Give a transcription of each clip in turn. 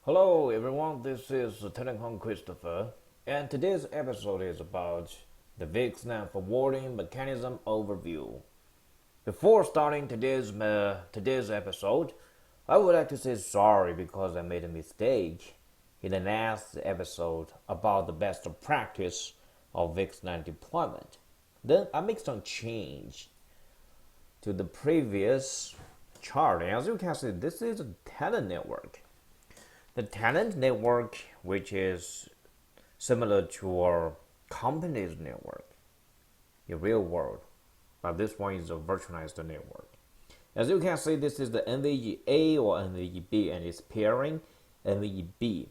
Hello everyone, this is Telecom Christopher, and today's episode is about the VXLAN forwarding mechanism overview. Before starting today's episode, I would like to say sorry because I made a mistake in the last episode about the best practice of VXLAN deployment. Then I make some change to the previous chart. As you can see, this is a tenant network. The tenant network, which is similar to our company's network in real world, but this one is a virtualized network. As you can see, this is the NVE-A or NVE-B, and it's pairing NVE-B.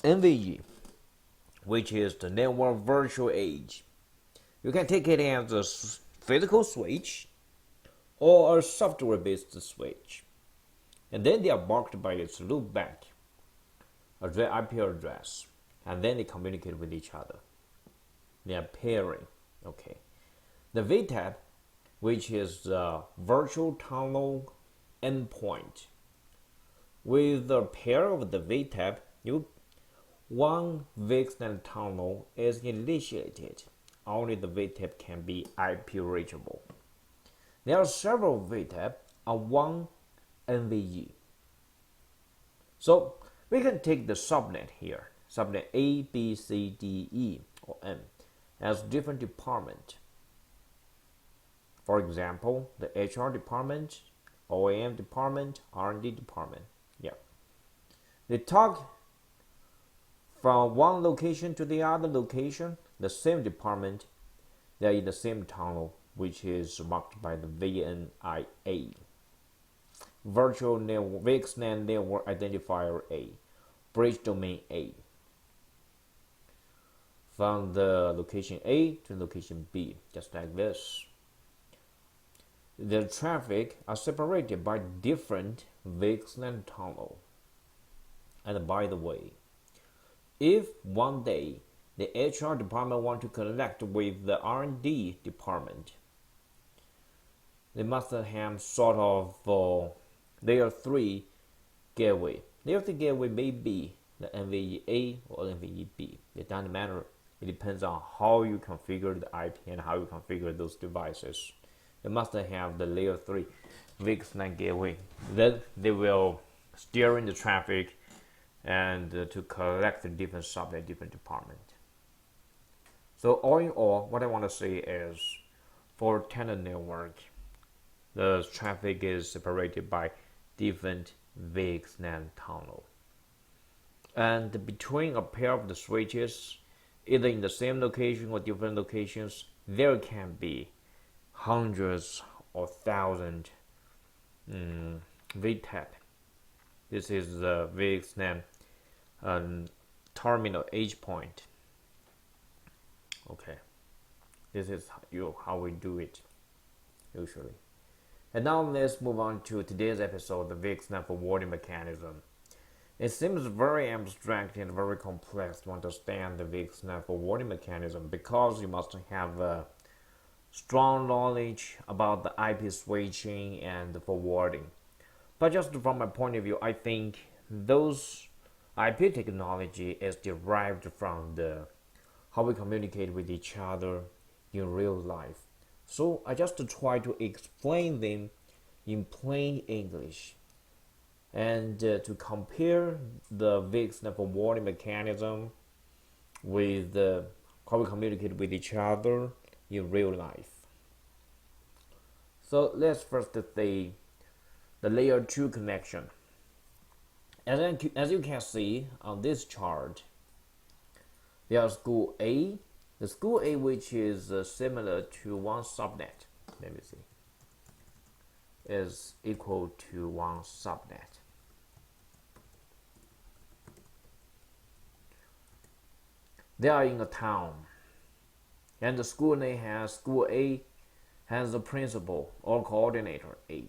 NVE, which is the network virtual edge. You can take it as a physical switch or a software-based switch. And then they are marked by its loopback IP address, and then they communicate with each other. They are pairing. Okay. The VTAP, which is the virtual tunnel endpoint. With the pair of the VTAP, one VXLAN tunnel is initiated. Only the VTAP can be IP reachable. There are several VTAP on one NVE. So we can take the subnet here, subnet A, B, C, D, E, or M, as different department. For example, the HR department, OEM department, R&D department. Yeah. They talk from one location to the other location, the same department. They are in the same tunnel, which is marked by the VNIA. Virtual network, VXLAN network identifier A, bridge domain A. From the location A to location B, just like this. The traffic are separated by different VXLAN tunnel. And by the way, if one day the HR department want to connect with the R&D department, they must have sort of layer 3 gateway. Layer 3 gateway may be the NVE-A or NVE-B. It doesn't matter. It depends on how you configure the IP and how you configure those devices. They must have the layer 3 VXLAN gateway. Then they will steer in the traffic and to collect the different subnet, different department. So all in all, what I want to say is, for tenant network, the traffic is separated by different VXLAN tunnel. And between a pair of the switches, either in the same location or different locations, there can be hundreds or thousands VTAP. This is the VXLAN terminal edge point. Okay, this is how we do it usually. And now let's move on to today's episode, the VXLAN forwarding mechanism. It seems very abstract and very complex to understand the VXLAN forwarding mechanism because you must have strong knowledge about the IP switching and the forwarding. But just from my point of view, I think those IP technology is derived from the how we communicate with each other in real life. So I just try to explain them in plain English and to compare the VXLAN forwarding mechanism with how we communicate with each other in real life. So let's first say the layer 2 connection. As you can see on this chart, there are school A. The school A, which is similar to one subnet, let me see, is equal to one subnet. They are in a town, and the school name has school A has a principal or coordinator A.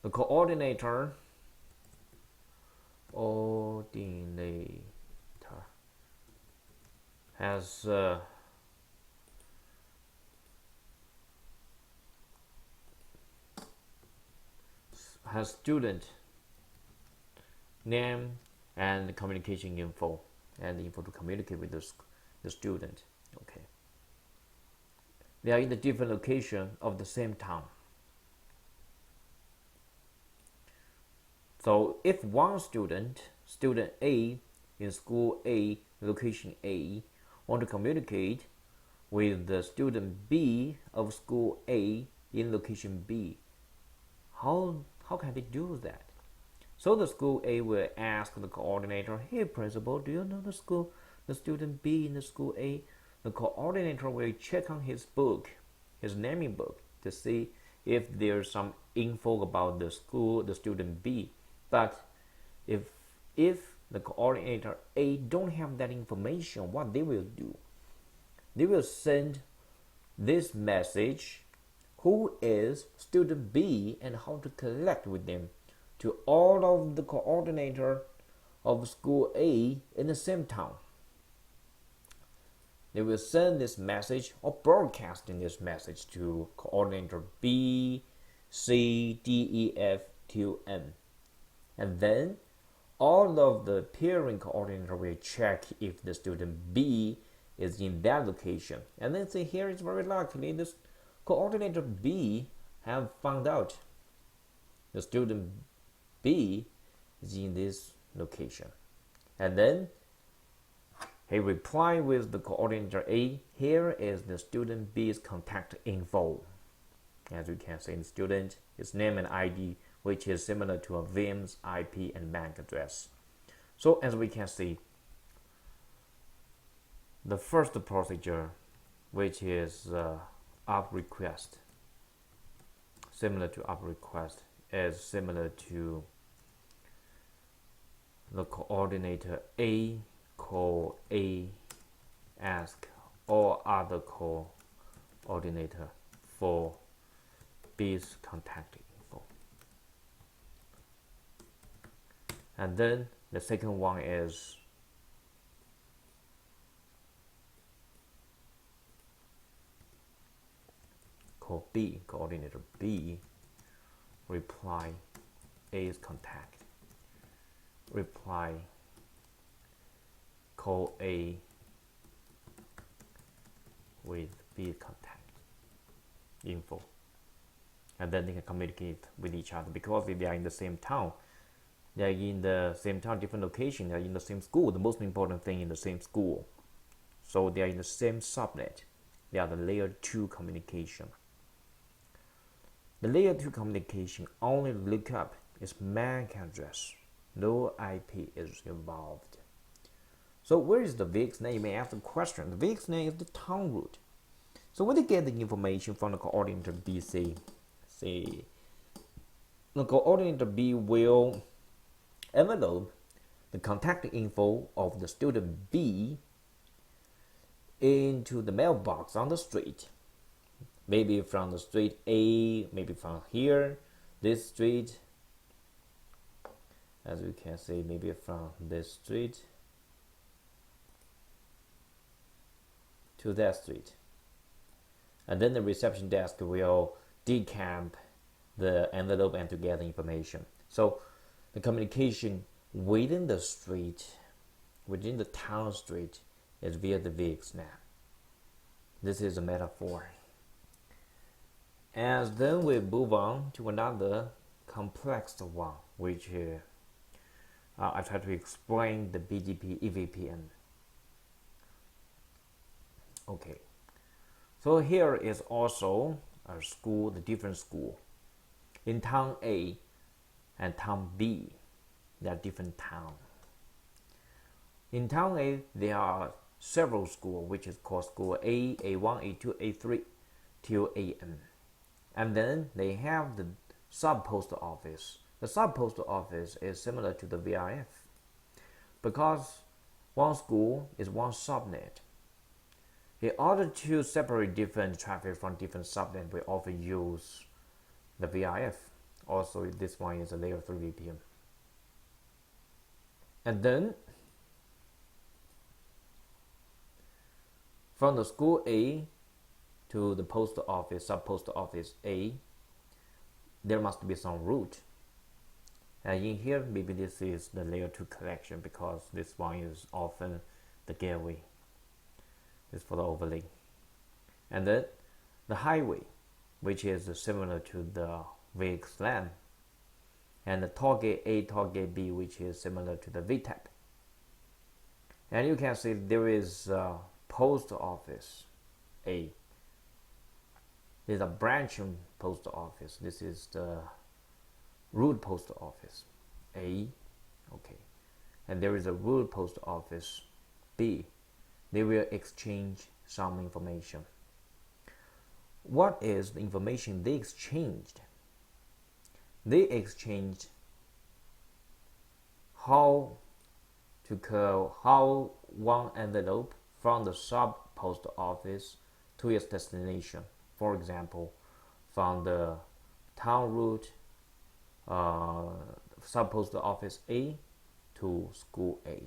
The coordinator has student name and communication info and info to communicate with the student. Okay. They are in the different location of the same town. So if one student A in school A, location A, want to communicate with the student B of school A in location B, how can they do that? So the school A will ask the coordinator, hey principal, do you know the student B in the school A? The coordinator will check on his book, his naming book, to see if there's some info about the student B. But if the coordinator A don't have that information, what they will do? They will send this message, who is student B and how to connect with them, to all of the coordinator of school A in the same town. They will send this message or broadcasting this message to coordinator B, C, D, E, F to M. And then all of the peering coordinator will check if the student B is in that location. And then say here it's very likely this coordinator B have found out the student B is in this location. And then he reply with the coordinator A, here is the student B's contact info. As you can see, the student, his name and ID, which is similar to a VIM's IP and MAC address. So as we can see, the first procedure, which is up request, similar to up request, is similar to the coordinator A call A, ask all other coordinator for B's contact info. And then the second one is call B, coordinator B, reply A's contact, reply call A with B contact info, and then they can communicate with each other because they are in the same town. They are in the same town, different location. They are in the same school. The most important thing in the same school, so they are in the same subnet. They are the layer 2 communication. The layer 2 communication only lookup is MAC address. No IP is involved. So where is the VXLAN? You may ask the question. The VXLAN is the town root. So when they get the information from the coordinator B, say the coordinator B will envelope the contact info of the student B into the mailbox on the street. Maybe from the street A, maybe from here, this street. As you can see, maybe from this street to that street. And then the reception desk will decamp the envelope and to get the information. So the communication within the street, within the town street, is via the VXLAN. This is a metaphor. And then we move on to another complex one, which I try to explain the BGP EVPN. Okay, so here is also a school, the different school. In town A and town B, they are different towns. In town A, there are several schools, which is called school A, A1, A2, A3, till AM. And then they have the sub-post office. The sub-post office is similar to the VRF because one school is one subnet. In order to separate different traffic from different subnet, we often use the VRF. Also, this one is a layer 3 VPN. And then from the school A to the post office, sub-post office A, there must be some route. And in here, maybe this is the layer 2 connection because this one is often the gateway. This is for the overlay. And then the highway, which is similar to the VXLAN. And the target A, target B, which is similar to the VTAP. And you can see there is a post office A. There's a branching post office. This is the root post office A. Okay. And there is a root post office B. They will exchange some information. What is the information they exchanged? They exchanged how to call how one envelope from the sub post office to its destination. For example, from the town route sub post office A to school A,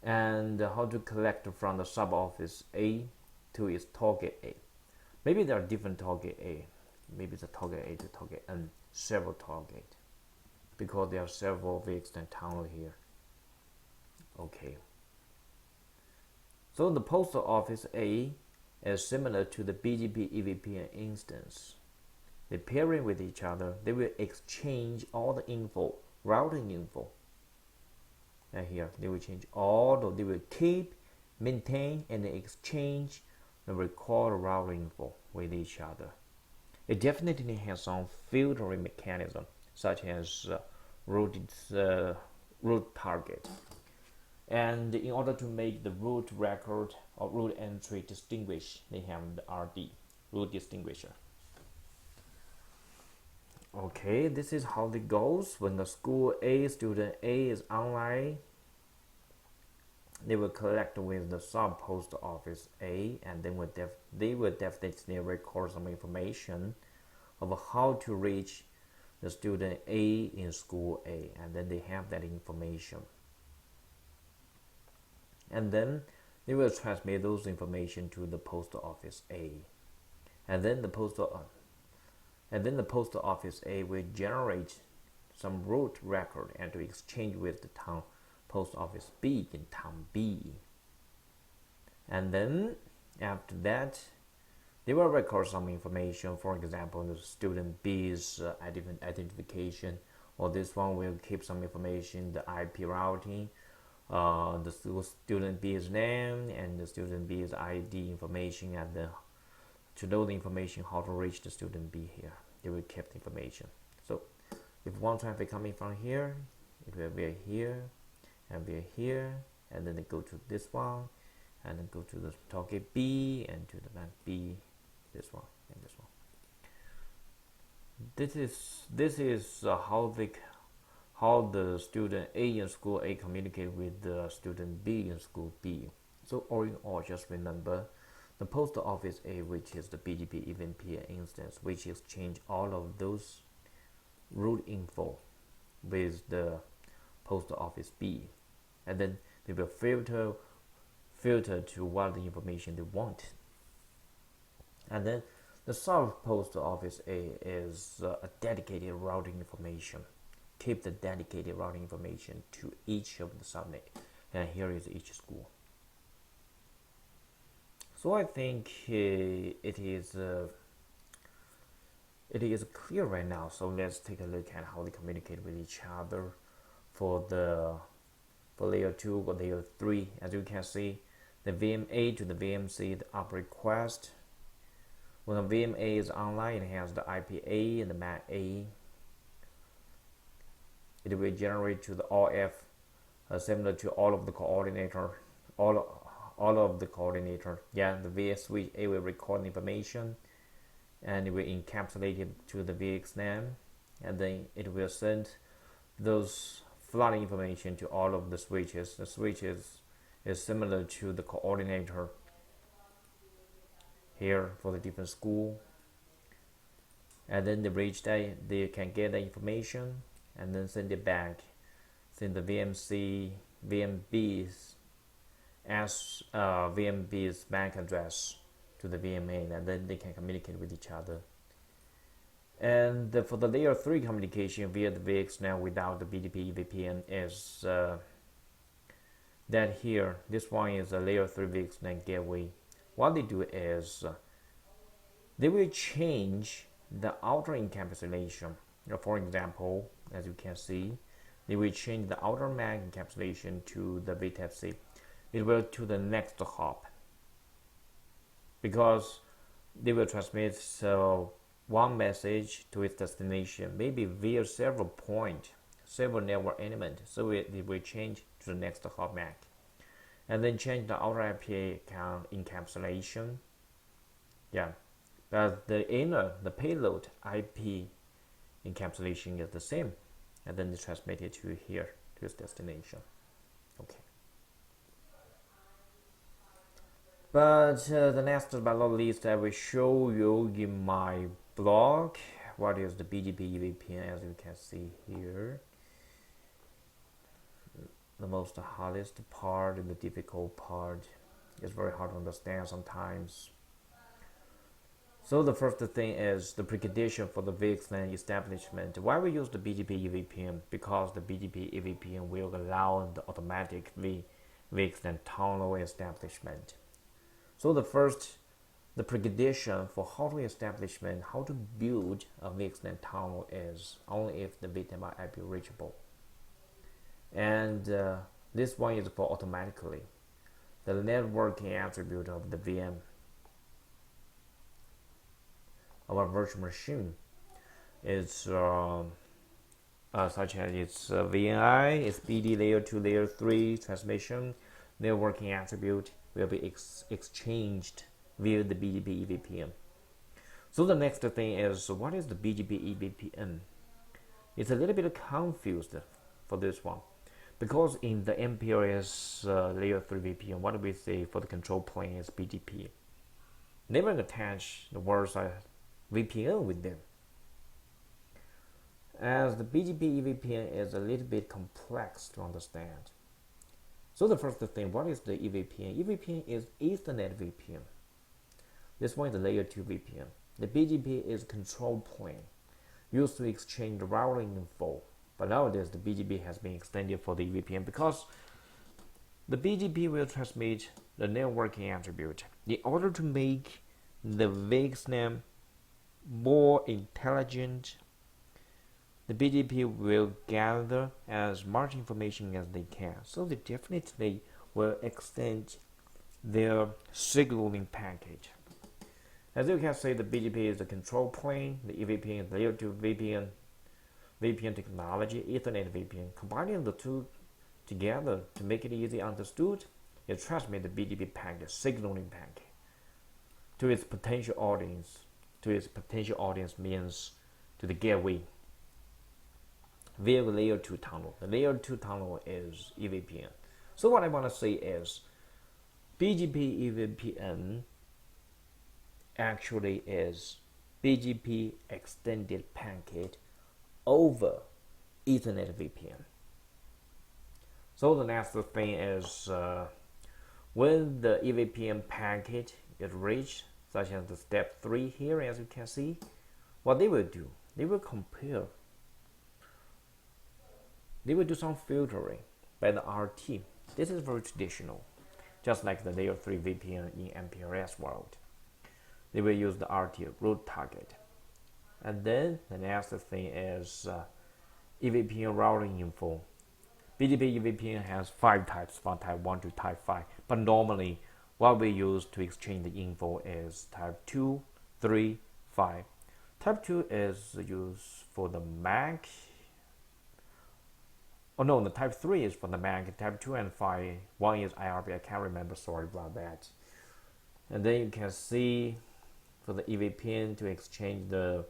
and how to collect from the sub office A to its target A. Maybe there are different target A. Maybe it's a target A to target N, several target, because there are several VXLAN tunnel here. Okay. So the post office A is similar to the BGP EVPN instance. They pairing with each other. They will exchange all the info, routing info. And here they will change all. They will keep, maintain, and exchange the record routing info with each other. It definitely has some filtering mechanism, such as root target. And in order to make the root record or root entry distinguish, they have the RD, root distinguisher. Okay, this is how it goes. When the school A, student A is online, they will collect with the sub post office A, and then they will definitely record some information of how to reach the student A in school A, and then they have that information. And then they will transmit those information to the post office A, and then the post office A will generate some root record and to exchange with the town post office B in town B. And then after that, they will record some information. For example, the student B's identification, or this one will keep some information, the IP routing, the student B's name, and the student B's ID information, and to know the information how to reach the student B here. They will keep the information. So if one traffic coming from here, it will be here and be here, and then they go to this one, and then go to the target B and to the bank B, this one and this one. This is how the student A in school A communicate with the student B in school B. So all in all, just remember the post office A, which is the BGP EVPN instance, which exchange all of those root info with the post office B, and then they will filter to what the information they want. And then the sub post office A is a dedicated routing information. Keep the dedicated routing information to each of the subnet, and here is each school. So I think it is clear right now. So let's take a look at how they communicate with each other for layer 2 or layer 3. As you can see, the VMA to the VMC, the up request. When the VMA is online, it has the IPA and the MAC A. It will generate to the RF, similar to all of the coordinator, all of the coordinator. Yeah, the VS switch A will record information, and it will encapsulate it to the VXLAN, and then it will send those flooding information to all of the switches. The switches is similar to the coordinator here for the different school, and then the bridge they can get the information and then send it back, send the VMB's MAC address to the VMA, and then they can communicate with each other. And for the layer 3 communication via the VXLAN without the BGP EVPN is that here, this one is a layer 3 VXLAN gateway. What they do is they will change the outer encapsulation. For example, as you can see, they will change the outer MAC encapsulation to the VTC. It will to the next hop because they will transmit one message to its destination, maybe via several points, several network elements. So it will change to the next hop MAC, and then change the outer IP encapsulation. Yeah, but the inner, the payload IP encapsulation is the same, and then it's transmitted to here to its destination. Okay. But the last but not least, I will show you in my blog what is the BGP EVPN. As you can see here, the most hardest part and the difficult part is very hard to understand sometimes. So the first thing is the precondition for the VXLAN establishment. Why we use the BGP EVPN? Because the BGP EVPN will allow the automatic VXLAN tunnel establishment. So the precondition for how to build a VXLAN tunnel is only if the VTM are IP reachable. And this one is for automatically. The networking attribute of the VM, our virtual machine, is such as its VNI, its BD layer 2, layer 3 transmission. Networking attribute will be exchanged via the BGP EVPN. So the next thing is, what is the BGP EVPN? It's a little bit confused for this one, because in the MPLS layer 3 VPN, what do we say for the control plane is BGP. Never attach the words VPN with them, as the BGP EVPN is a little bit complex to understand. So the first thing, what is the EVPN? EVPN is Ethernet VPN. This one is the layer 2 VPN. The BGP is control plane, used to exchange the routing info. But nowadays, the BGP has been extended for the EVPN because the BGP will transmit the networking attribute. In order to make the VXLAN more intelligent, the BGP will gather as much information as they can. So they definitely will extend their signaling package. As you can see, the BGP is the control plane, the EVPN is layer 2 VPN technology, Ethernet VPN. Combining the two together to make it easy understood, it transmits the BGP packet, signaling packet, to its potential audience. To its potential audience means to the gateway via the layer 2 tunnel. The layer 2 tunnel is EVPN. So what I want to say is BGP EVPN actually is BGP extended packet over Ethernet VPN. So the next thing is when the EVPN packet is reached, such as the step 3 here, as you can see, what they will do, they will compare. They will do some filtering by the RT. This is very traditional, just like the layer 3 VPN in MPLS world. They will use the RT root target. And then the next thing is EVPN routing info. BGP EVPN has 5 types, from type 1 to type 5. But normally, what we use to exchange the info is type 2, 3, 5. Type 2 is used for the MAC. Oh no, the type 3 is for the MAC. Type 2 and 5, one is IRB. I can't remember, sorry about that. And then you can see for the EVPN to exchange the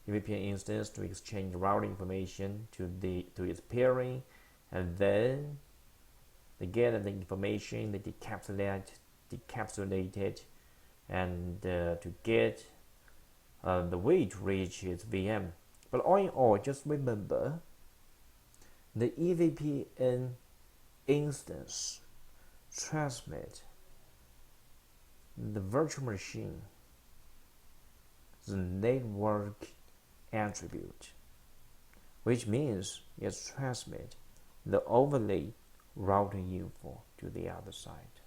EVPN instance to exchange routing information to its peering, and then they get the information, they decapsulate it, and to get the way to reach its VM. But all in all, just remember the EVPN instance transmit the virtual machine, the network attribute, which means it transmits the overlay routing info to the other side.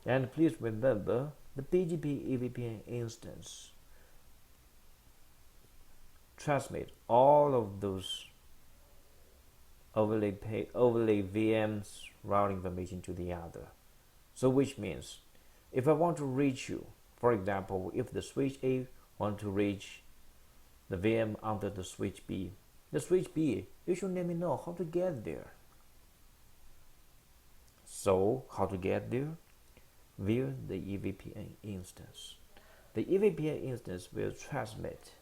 And please remember, the BGP EVPN instance transmit all of those overlay VMs routing information to the other. So which means, if I want to reach you, for example, if the switch A want to reach the VM under the switch B, the switch B, you should let me know how to get there. So how to get there? Via the EVPN instance. The EVPN instance will transmit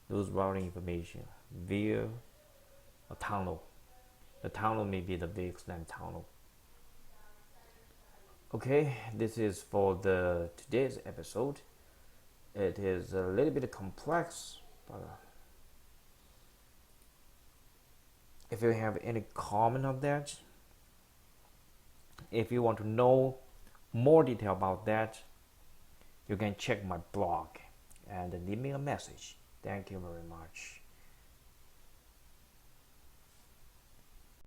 those routing information via a tunnel. The tunnel may be the VXLAN tunnel. Okay, this is for the today's episode. It is a little bit complex, but if you have any comment on that, if you want to know more detail about that, you can check my blog and leave me a message. Thank you very much.